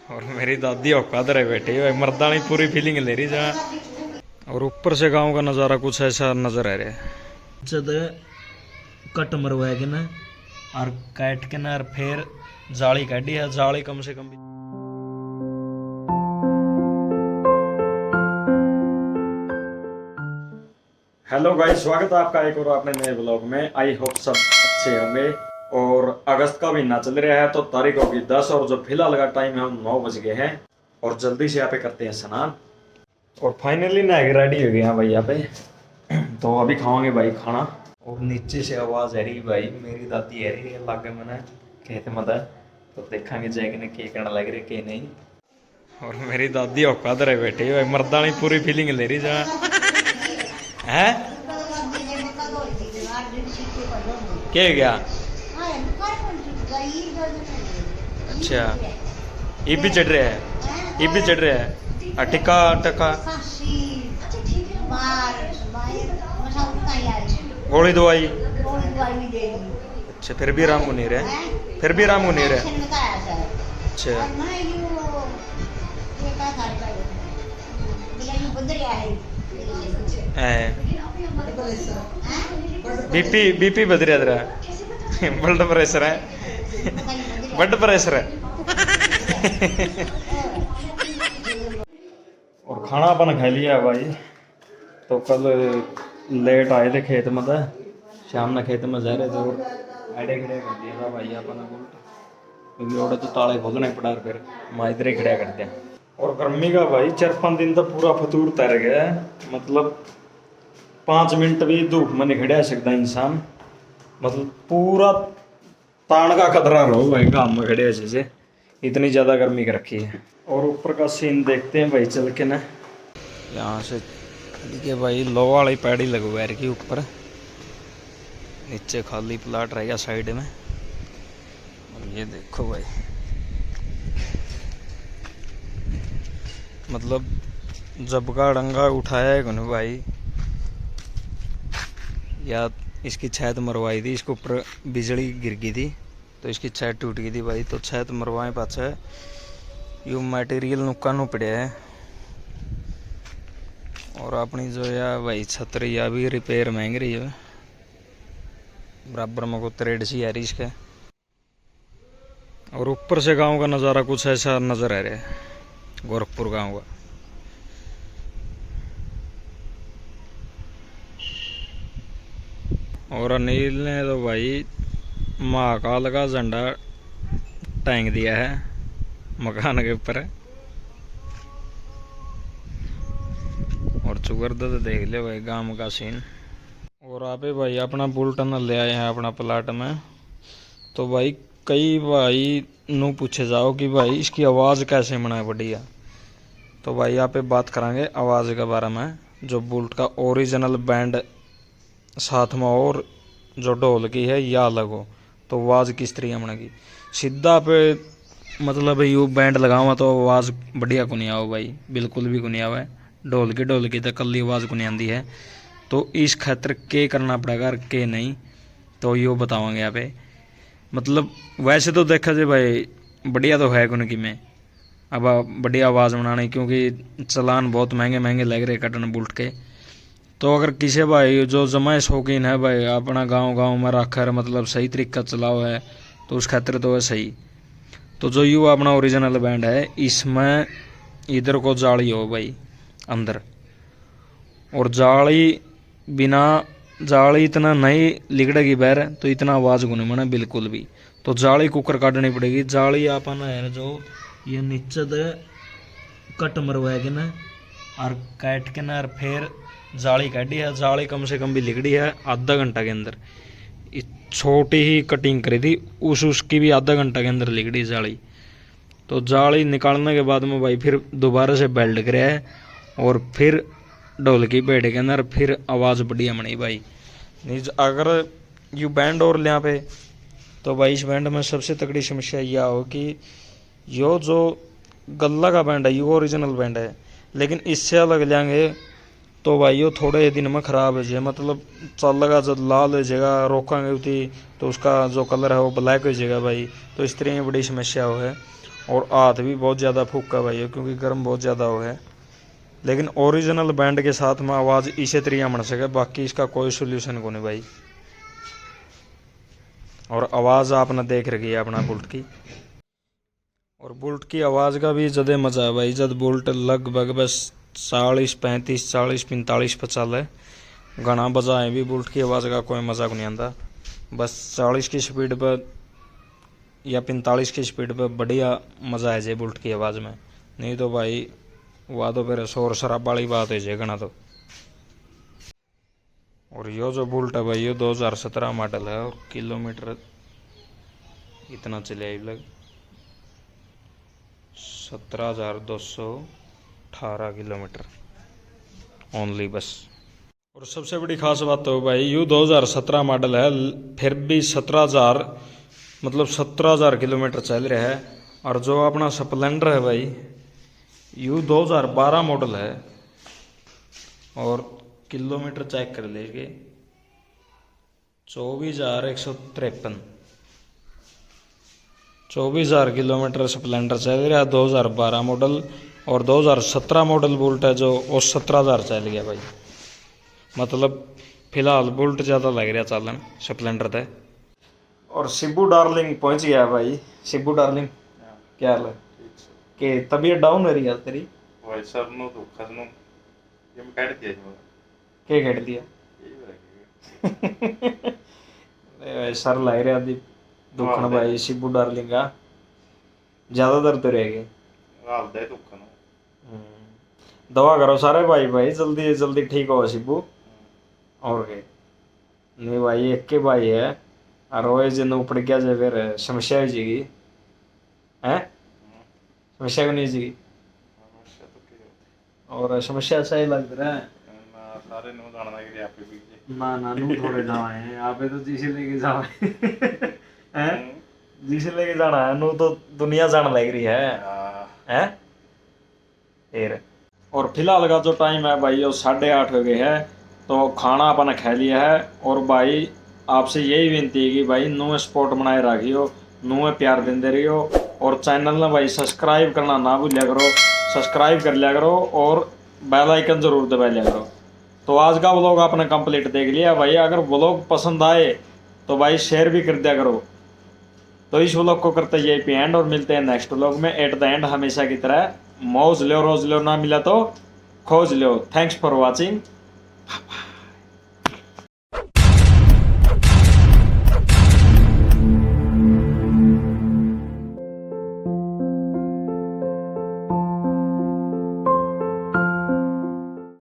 और मेरी दादी औकात रहे बैठी है मर्दानी पूरी फीलिंग ले रही जहाँ। और ऊपर से गांव का नज़ारा कुछ ऐसा नजर आ रहा है। जद कट मरवाए के ना और काट के ना और फिर जाली काटी है, जाली कम से कम। हेलो गाइस, स्वागत है आपका एक और अपने नए ब्लॉग में। आई होप सब अच्छे होंगे। और अगस्त का महीना चल रहा है तो तारीख होगी 10 और जो फिलहाल का टाइम है 9 बज गए हैं। और जल्दी से यहाँ पे करते हैं स्नान और फाइनली नहा के रेडी हो गए हैं भाई यहाँ पे। तो अभी खावांगे भाई खाना। और नीचे से आवाज़ आ रही भाई, मेरी दादी आ रही है लागे मैंने कहते मत है। तो देखेंगे जाएगी ने के करना लग रहे के नहीं। और मेरी दादी औकात रहे बैठी भाई मर्दानी पूरी फीलिंग ले रही जहाँ है। क्या गया? अच्छा ये भी चढ़ रहा है, ये भी चढ़ रहा है। टिक्का टका गोली दवाई। अच्छा फिर भी आराम को नहीं रहे, फिर भी आराम को नहीं रहे। अच्छा बीपी बीपी बद रहा है, ब्लड प्रेशर है, ब्लड प्रेशर है। और खाना अपन खा लिया भाई। तो कल लेट आए थे खेत में, शाम में खेत में जा रहे थे और आड़े खड़े कर दिया था भाई अपन क्योंकि ओडे तो ताले खोलने पड़ा, फिर माइदरे खड़ा कर दिया। और गर्मी का भाई 4-5 दिन तो पूरा फतूर तैर गया। मतलब 5 मिनट भी धूप में नहीं खड़ा सकता इंसान। मतलब पूरा तान का खतरा रहो भाई काम में खड़े से, इतनी ज़्यादा गर्मी कर रखी है। और ऊपर का सीन देखते हैं भाई चल के ना। यहाँ से देखिए भाई लो वाली पैड़ी लगवा रखी ऊपर, नीचे खाली प्लाट रहेगा साइड में। और ये देखो भाई मतलब जब का डंगा उठाया है कौन भाई, या इसकी छत मरवाई थी, इसके ऊपर बिजली गिर गई थी तो इसकी छत टूट गई थी भाई। तो छत मरवाए पाछे यू मटेरियल नुकानू पड़ा है। और अपनी जो या भाई छतरी या भी रिपेयर महंग रही है, बराबर में को 350 आ रही इसके। और ऊपर से गांव का नज़ारा कुछ ऐसा नज़र आ रहा है, गोरखपुर गांव का। और अनिल ने तो भाई महाकाल का झंडा टांग दिया है मकान के ऊपर। और चुगरदा तो देख ले भाई गांव का सीन। और आप भाई अपना बुलटन ले आए हैं अपना प्लाट में। तो भाई कई भाई नू पूछे जाओ कि भाई इसकी आवाज़ कैसे मना बढ़िया। तो भाई यहाँ पे बात करांगे आवाज़ के बारे में। जो बुल्ट का ओरिजिनल बैंड साथ में और जो ढोल की है या अलग हो तो आवाज़ किस तरीके में की सीधा पे। मतलब यू बैंड लगावा तो आवाज़ बढ़िया को नहीं आओ भाई, बिल्कुल भी को नहीं आवे। ढोल की तो कल्ली आवाज़ को नहीं आती है। तो इस खातर के करना पड़ेगा के नहीं तो यो बतावांगे यहाँ पे। मतलब वैसे तो देखा जाए भाई बढ़िया तो है कौन की में अब बढ़िया आवाज़ बनाने, क्योंकि चलान बहुत महंगे महंगे लग रहे कटन बुल्ट के। तो अगर किसी भाई जो जमाए शौकीन है भाई अपना गांव में रखकर मतलब सही तरीका चलाओ है तो उस खातिर तो है सही। तो जो यू अपना ओरिजिनल बैंड है इसमें इधर को जाली हो भाई अंदर, और जाली बिना जाली इतना नहीं लिगड़ेगी बैर तो इतना आवाज़ को नहीं मना बिल्कुल भी। तो जाली कुकर काटनी पड़ेगी। जाली अपन है जो ये नीचे दे कट मरवाएगी ना और काट के ना और फिर जाली काटी है। जाली कम से कम भी लिगड़ी है आधा घंटा के अंदर। छोटी ही कटिंग करी थी उसकी भी आधा घंटा के अंदर लिगड़ी जाली। तो जाली निकालने के बाद में भाई फिर दोबारा से बेल्ट कराया है और फिर ढोल की पेड़ के अंदर फिर आवाज़ बढ़िया बनी भाई। नहीं अगर यू बैंड और ले पे तो भाई इस बैंड में सबसे तगड़ी समस्या यह हो कि यो जो गल्ला का बैंड है यो ओरिजिनल बैंड है, लेकिन इससे अलग लेंगे तो भाई यो थोड़े दिन में ख़राब हो जाए। मतलब चलेगा जब लाल हो जाएगा, रोकांगे उठी तो उसका जो कलर है वो ब्लैक हो जाएगा भाई। तो इस तरह की बड़ी समस्या हो है। और हाथ भी बहुत ज़्यादा फूका भाई क्योंकि गर्म बहुत ज़्यादा हो है। लेकिन ओरिजिनल बैंड के साथ में आवाज़ इसी तरीके बन सके, बाकी इसका कोई सोल्यूशन को नहीं भाई। और आवाज़ आपने देख रखी है अपना बुल्ट की, और बुल्ट की आवाज़ का भी ज़्यादा मज़ा है भाई जब बुल्ट लगभग बस 40 35 40 45 पर चले। गाना बजाए भी बुल्ट की आवाज़ का कोई मज़ा नहीं आता। बस 40 की स्पीड पर या 45 की स्पीड पर बढ़िया मज़ा है जे बुल्ट की आवाज़ में। नहीं तो भाई वह तो फिर शोर शराब वाली बात है जे गाना तो। और यो जो बुल्ट है भाई ये 2017 मॉडल है और किलोमीटर इतना चले लग 17,218 किलोमीटर ओनली बस। और सबसे बड़ी खास बात तो भाई यू 2017 मॉडल है फिर भी 17,000 मतलब 17,000 किलोमीटर चल रहा है। और जो अपना स्प्लेंडर है भाई यू 2012 मॉडल है और किलोमीटर चेक कर लेंगे 24,153 24,000 किलोमीटर स्प्लेंडर चल रहा है 2012 मॉडल। और 2017 मॉडल बुल्ट है जो वो 17,000 चल गया भाई। मतलब फिलहाल बुल्ट ज़्यादा लग रहा चालन स्प्लेंडर थे। और शिबू डार्लिंग पहुंच गया भाई। शिबू डार्लिंग क्या हाल है कि तबीयत डाउन हो रही है तेरी? भाई सर नो तो खसनो ये मैं काट दिया जो क्या कट दिया? सर लग रहा दी दुखन भाई शिबू डार्लिंग का ज्यादा दर्द रहेगी। हाल दे दुखन दवा करो सारे भाई भाई जल्दी जल्दी ठीक हो शिबू। और के नहीं भाई एक के भाई है और रोए जिन ऊपर गया जे फिर समस्या हो जाएगी है। समस्या को नहीं जाएगी समस्या तो क्या होती और समस्या सही लग रहा है ना सारे नो जानना कि आप भी ना ना नू थोड़े जाए हैं आप तो जिसे लेके जाओ हैं जिसे लेके जाना है नू तो दुनिया जान लग रही है हैं फिर। और फिलहाल का जो टाइम है भाई वो 8:30 हो गए है तो खाना अपन खा लिया है। और भाई आपसे यही विनती है कि भाई नू सपोर्ट बनाए रखियो नू प्यार देते रहियो। और चैनल ना भाई सब्सक्राइब करना ना भूलिया करो, सब्सक्राइब कर लिया करो और बेल आइकन जरूर दबा लिया करो। तो आज का व्लॉग आपने कंप्लीट देख लिया भाई। अगर व्लॉग पसंद आए तो भाई शेयर भी कर दिया करो। तो इस व्लॉग को करते यही पे एंड और मिलते हैं नेक्स्ट व्लॉग में। एट द एंड हमेशा की तरह मौज लो रोज लो ना मिला तो खोज लो। Thanks for watching.